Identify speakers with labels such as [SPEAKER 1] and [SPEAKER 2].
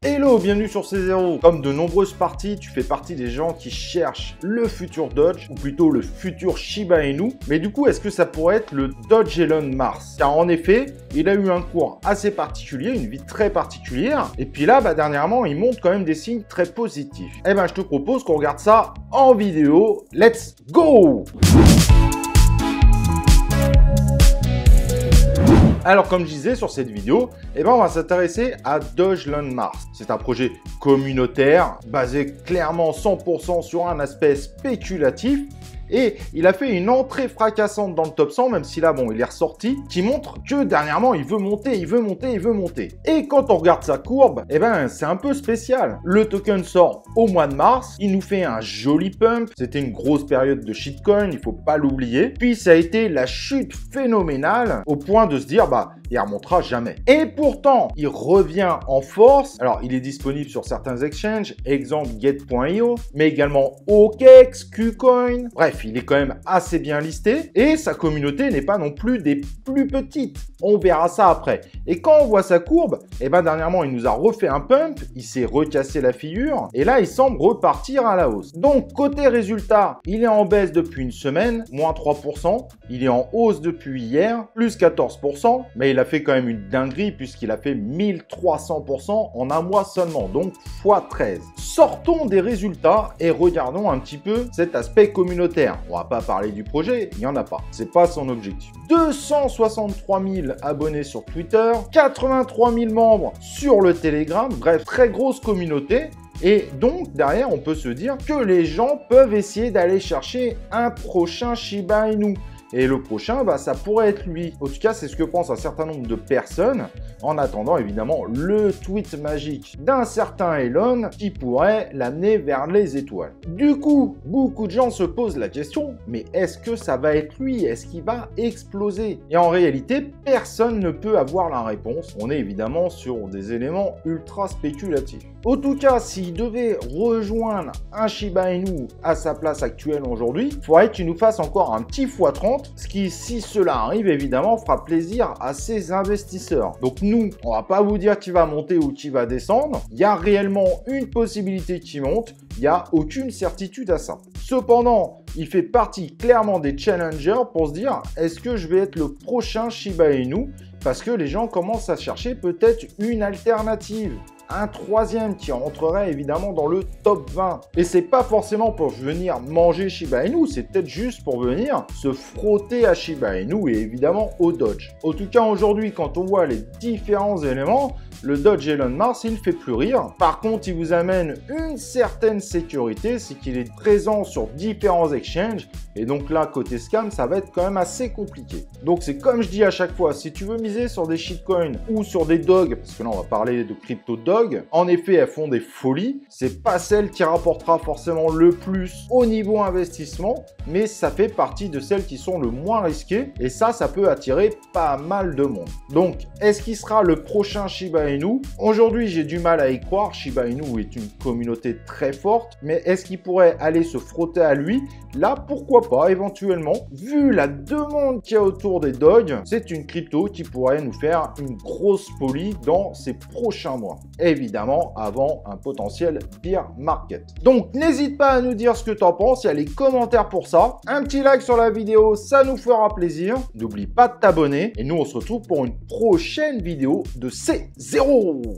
[SPEAKER 1] Hello, bienvenue sur C0. Comme de nombreuses parties, tu fais partie des gens qui cherchent le futur Doge, ou plutôt le futur Shiba Inu. Mais du coup, est-ce que ça pourrait être le Doge Elon Musk? Car en effet, il a eu un cours assez particulier, une vie très particulière. Et puis là, dernièrement, il montre quand même des signes très positifs. Eh ben, je te propose qu'on regarde ça en vidéo. Let's go! Alors comme je disais sur cette vidéo, on va s'intéresser à Doge Elon Musk. C'est un projet communautaire basé clairement 100% sur un aspect spéculatif. Et il a fait une entrée fracassante dans le top 100, même si là, il est ressorti, qui montre que dernièrement, il veut monter. Et quand on regarde sa courbe, c'est un peu spécial. Le token sort au mois de mars, il nous fait un joli pump. C'était une grosse période de shitcoin, il faut pas l'oublier. Puis ça a été la chute phénoménale au point de se dire, il remontera jamais. Et pourtant, il revient en force. Alors, il est disponible sur certains exchanges, exemple Get.io, mais également OKEx, KuCoin. Bref, il est quand même assez bien listé et sa communauté n'est pas non plus des plus petites. On verra ça après. Et quand on voit sa courbe, dernièrement, il nous a refait un pump, il s'est recassé la figure et là, il semble repartir à la hausse. Donc, côté résultat, il est en baisse depuis une semaine, moins 3%. Il est en hausse depuis hier, plus 14%, mais il a fait quand même une dinguerie puisqu'il a fait 1300% en un mois seulement, donc x13. Sortons des résultats et regardons un petit peu cet aspect communautaire. On va pas parler du projet, il n'y en a pas. C'est pas son objectif. 263 000 abonnés sur Twitter, 83 000 membres sur le Telegram, bref, très grosse communauté. Et donc, derrière, on peut se dire que les gens peuvent essayer d'aller chercher un prochain Shiba Inu. Et le prochain, ça pourrait être lui. En tout cas, c'est ce que pense un certain nombre de personnes, en attendant évidemment le tweet magique d'un certain Elon qui pourrait l'amener vers les étoiles. Du coup, beaucoup de gens se posent la question, mais est-ce que ça va être lui? Est-ce qu'il va exploser? Et en réalité, personne ne peut avoir la réponse. On est évidemment sur des éléments ultra spéculatifs. En tout cas, s'il devait rejoindre un Shiba Inu à sa place actuelle aujourd'hui, il faudrait qu'il nous fasse encore un petit x30, ce qui, si cela arrive, évidemment, fera plaisir à ses investisseurs. Donc nous, on va pas vous dire qu'il va monter ou qu'il va descendre. Il y a réellement une possibilité qu'il monte. Il n'y a aucune certitude à ça. Cependant, il fait partie clairement des challengers pour se dire, est-ce que je vais être le prochain Shiba Inu? Parce que les gens commencent à chercher peut-être une alternative. Un troisième qui rentrerait évidemment dans le top 20. Et c'est pas forcément pour venir manger Shiba Inu, c'est peut-être juste pour venir se frotter à Shiba Inu et évidemment au Doge. En tout cas, aujourd'hui, quand on voit les différents éléments, le Doge Elon Musk, il ne fait plus rire. Par contre, il vous amène une certaine sécurité, c'est qu'il est présent sur différents exchanges. Et donc là, côté scam, ça va être quand même assez compliqué. Donc c'est comme je dis à chaque fois, si tu veux miser sur des shitcoins ou sur des dogs, parce que là, on va parler de crypto dog, en effet, elles font des folies. C'est pas celle qui rapportera forcément le plus au niveau investissement, mais ça fait partie de celles qui sont le moins risquées. Et ça peut attirer pas mal de monde. Donc, est-ce qu'il sera le prochain Shiba Inu? Aujourd'hui, j'ai du mal à y croire. Shiba Inu est une communauté très forte, mais est-ce qu'il pourrait aller se frotter à lui? Là, pourquoi pas, éventuellement. Vu la demande qu'il y a autour des dogs, c'est une crypto qui pourrait nous faire une grosse folie dans ces prochains mois. Évidemment, avant un potentiel bear market. Donc, n'hésite pas à nous dire ce que tu en penses. Il y a les commentaires pour ça. Un petit like sur la vidéo, ça nous fera plaisir. N'oublie pas de t'abonner. Et nous, on se retrouve pour une prochaine vidéo de C0.